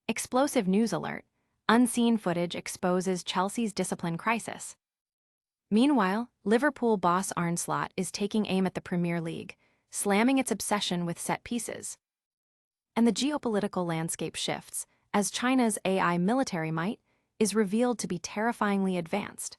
Explosive news alert. Unseen footage exposes Chelsea's discipline crisis. Meanwhile, Liverpool boss Arne Slot is taking aim at the Premier League, slamming its obsession with set pieces. And the geopolitical landscape shifts, as China's AI military might is revealed to be terrifyingly advanced.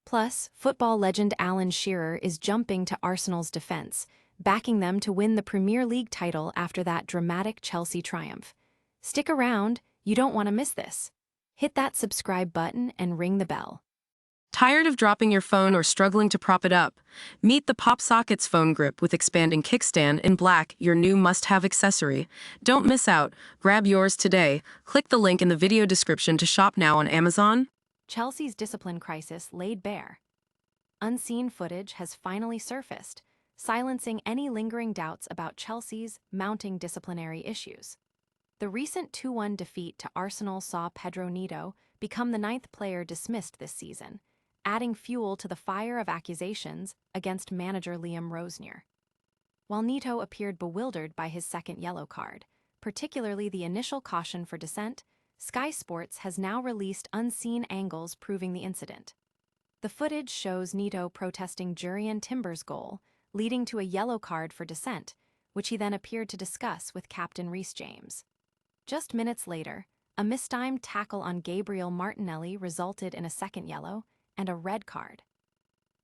Plus, football legend Alan Shearer is jumping to Arsenal's defense, backing them to win the Premier League title after that dramatic Chelsea triumph. Stick around, you don't want to miss this. Hit that subscribe button and ring the bell. Tired of dropping your phone or struggling to prop it up? Meet the Pop Sockets phone grip with expanding kickstand in black, your new must-have accessory. Don't miss out. Grab yours today. Click the link in the video description to shop now on Amazon. Chelsea's discipline crisis laid bare. Unseen footage has finally surfaced, silencing any lingering doubts about Chelsea's mounting disciplinary issues. The recent 2-1 defeat to Arsenal saw Pedro Neto become the 9th player dismissed this season, adding fuel to the fire of accusations against manager Liam Rosenior. While Neto appeared bewildered by his second yellow card, particularly the initial caution for dissent, Sky Sports has now released unseen angles proving the incident. The footage shows Neto protesting Jurrien Timber's goal, leading to a yellow card for dissent, which he then appeared to discuss with Captain Reece James. Just minutes later, a mistimed tackle on Gabriel Martinelli resulted in a second yellow and a red card.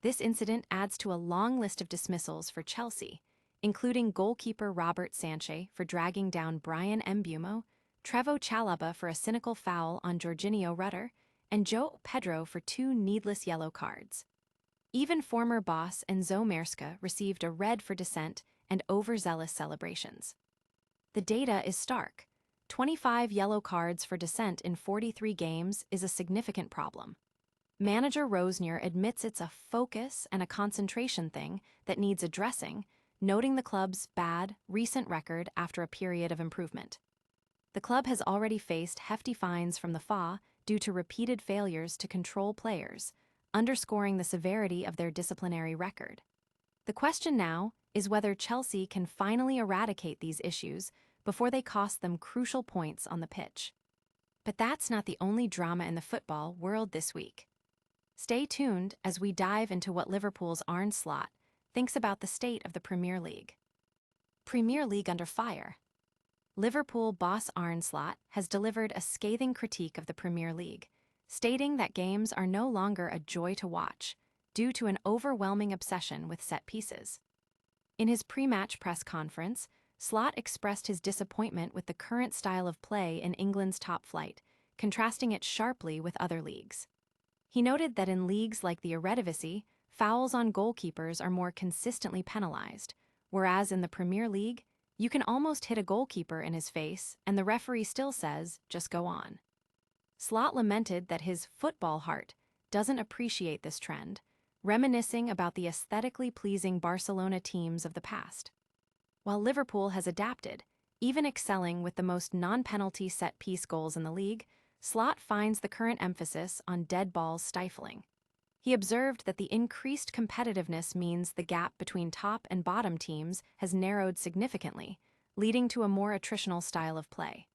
This incident adds to a long list of dismissals for Chelsea, including goalkeeper Robert Sanchez for dragging down Brian Mbeumo, Trevoh Chalobah for a cynical foul on Jorginho Rutter, and Joe Pedro for 2 needless yellow cards. Even former boss Enzo Maresca received a red for dissent and overzealous celebrations. The data is stark. 25 yellow cards for dissent in 43 games is a significant problem. Manager Rosenior admits it's a focus and a concentration thing that needs addressing, noting the club's bad, recent record after a period of improvement. The club has already faced hefty fines from the FA due to repeated failures to control players, underscoring the severity of their disciplinary record. The question now is whether Chelsea can finally eradicate these issues before they cost them crucial points on the pitch. But that's not the only drama in the football world this week. Stay tuned as we dive into what Liverpool's Arne Slot thinks about the state of the Premier League. Premier League under fire. Liverpool boss Arne Slot has delivered a scathing critique of the Premier League, stating that games are no longer a joy to watch due to an overwhelming obsession with set pieces. In his pre-match press conference, Slot expressed his disappointment with the current style of play in England's top flight, contrasting it sharply with other leagues. He noted that in leagues like the Eredivisie, fouls on goalkeepers are more consistently penalized, whereas in the Premier League, you can almost hit a goalkeeper in his face and the referee still says, just go on. Slot lamented that his football heart doesn't appreciate this trend, reminiscing about the aesthetically pleasing Barcelona teams of the past. While Liverpool has adapted, even excelling with the most non-penalty set-piece goals in the league, Slot finds the current emphasis on dead balls stifling. He observed that the increased competitiveness means the gap between top and bottom teams has narrowed significantly, leading to a more attritional style of play.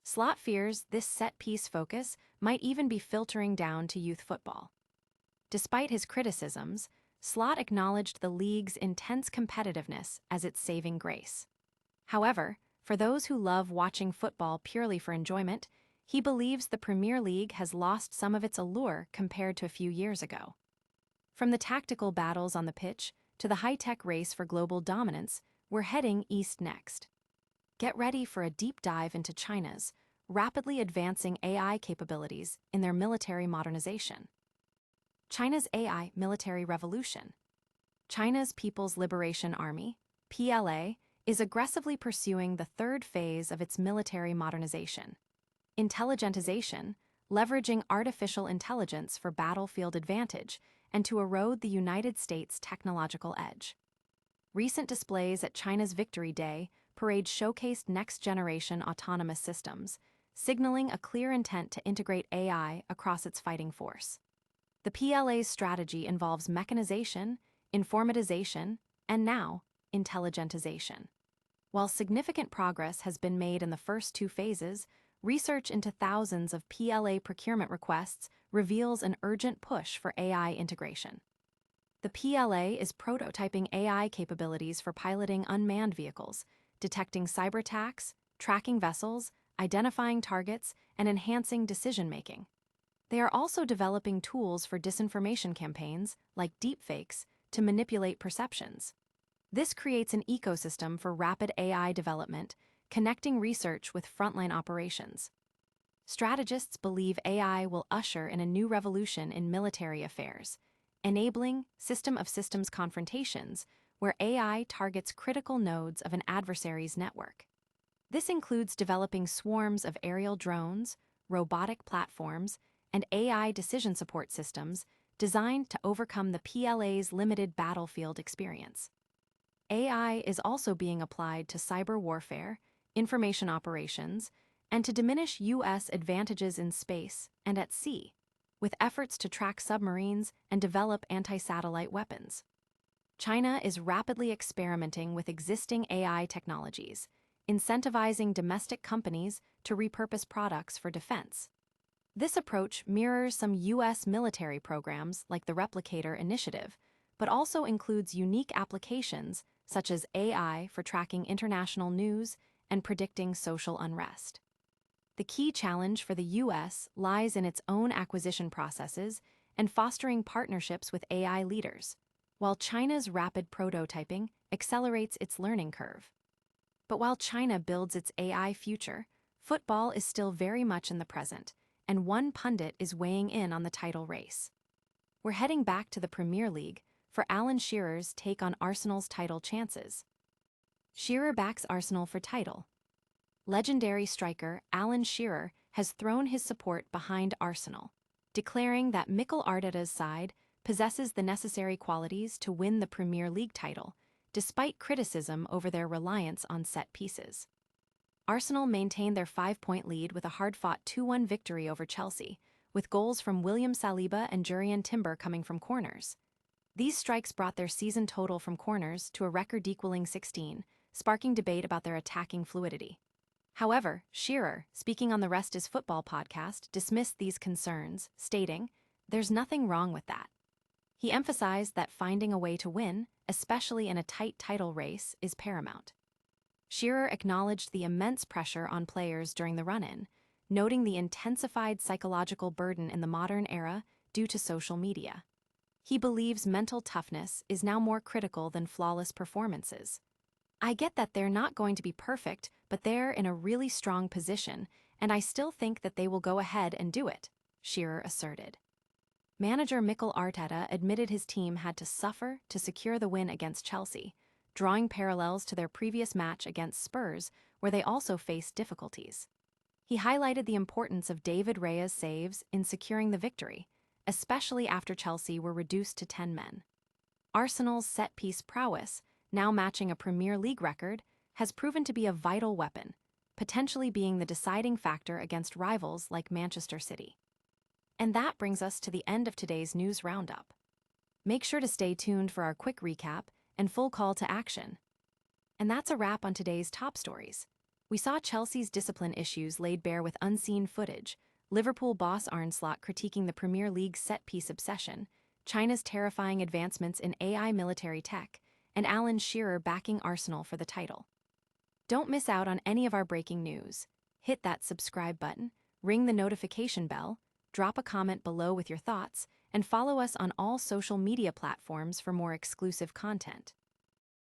Slot fears this set-piece focus might even be filtering down to youth football. Despite his criticisms, Slot acknowledged the league's intense competitiveness as its saving grace. However, for those who love watching football purely for enjoyment, he believes the Premier League has lost some of its allure compared to a few years ago. From the tactical battles on the pitch to the high-tech race for global dominance, we're heading east next. Get ready for a deep dive into China's rapidly advancing AI capabilities in their military modernization. China's AI military revolution. China's People's Liberation Army, PLA, is aggressively pursuing the third phase of its military modernization. Intelligentization, leveraging artificial intelligence for battlefield advantage and to erode the United States' technological edge. Recent displays at China's Victory Day parade showcased next-generation autonomous systems, signaling a clear intent to integrate AI across its fighting force. The PLA's strategy involves mechanization, informatization, and now, intelligentization. While significant progress has been made in the first 2 phases, research into thousands of PLA procurement requests reveals an urgent push for AI integration. The PLA is prototyping AI capabilities for piloting unmanned vehicles, detecting cyber attacks, tracking vessels, identifying targets, and enhancing decision-making. They are also developing tools for disinformation campaigns, like deepfakes, to manipulate perceptions. This creates an ecosystem for rapid AI development, connecting research with frontline operations. Strategists believe AI will usher in a new revolution in military affairs, enabling system of systems confrontations where AI targets critical nodes of an adversary's network. This includes developing swarms of aerial drones, robotic platforms, and AI decision support systems designed to overcome the PLA's limited battlefield experience. AI is also being applied to cyber warfare, information operations, and to diminish U.S. advantages in space and at sea, with efforts to track submarines and develop anti-satellite weapons. China is rapidly experimenting with existing AI technologies, incentivizing domestic companies to repurpose products for defense. This approach mirrors some U.S. military programs like the Replicator Initiative, but also includes unique applications such as AI for tracking international news and predicting social unrest. The key challenge for the U.S. lies in its own acquisition processes and fostering partnerships with AI leaders, while China's rapid prototyping accelerates its learning curve. But while China builds its AI future, football is still very much in the present, and one pundit is weighing in on the title race. We're heading back to the Premier League for Alan Shearer's take on Arsenal's title chances. Shearer backs Arsenal for title. Legendary striker Alan Shearer has thrown his support behind Arsenal, declaring that Mikel Arteta's side possesses the necessary qualities to win the Premier League title, despite criticism over their reliance on set pieces. Arsenal maintained their 5-point lead with a hard-fought 2-1 victory over Chelsea, with goals from William Saliba and Jurrien Timber coming from corners. These strikes brought their season total from corners to a record-equaling 16, sparking debate about their attacking fluidity. However, Shearer, speaking on the Rest is Football podcast, dismissed these concerns, stating, "There's nothing wrong with that." He emphasized that finding a way to win, especially in a tight title race, is paramount. Shearer acknowledged the immense pressure on players during the run-in, noting the intensified psychological burden in the modern era due to social media. He believes mental toughness is now more critical than flawless performances. "I get that they're not going to be perfect, but they're in a really strong position, and I still think that they will go ahead and do it," Shearer asserted. Manager Mikel Arteta admitted his team had to suffer to secure the win against Chelsea, drawing parallels to their previous match against Spurs, where they also faced difficulties. He highlighted the importance of David Raya's saves in securing the victory, especially after Chelsea were reduced to 10 men. Arsenal's set-piece prowess, now matching a Premier League record, has proven to be a vital weapon, potentially being the deciding factor against rivals like Manchester City. And that brings us to the end of today's news roundup. Make sure to stay tuned for our quick recap and full call to action. And that's a wrap on today's top stories. We saw Chelsea's discipline issues laid bare with unseen footage, Liverpool boss Arne Slot critiquing the Premier League's set-piece obsession, China's terrifying advancements in AI military tech, and Alan Shearer backing Arsenal for the title. Don't miss out on any of our breaking news. Hit that subscribe button, ring the notification bell, drop a comment below with your thoughts, and follow us on all social media platforms for more exclusive content.